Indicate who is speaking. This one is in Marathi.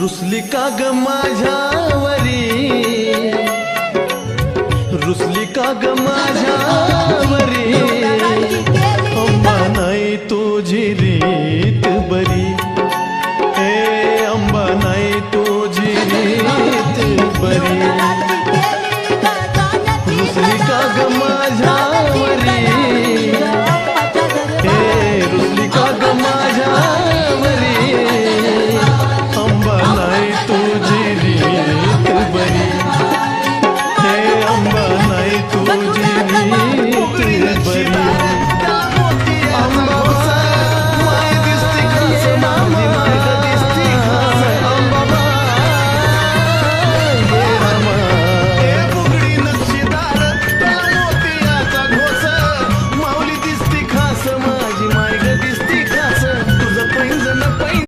Speaker 1: रुसली का ग माझ्यावरी, रुसली का ग माझ्यावरी, नाही तुझी रीत बरी.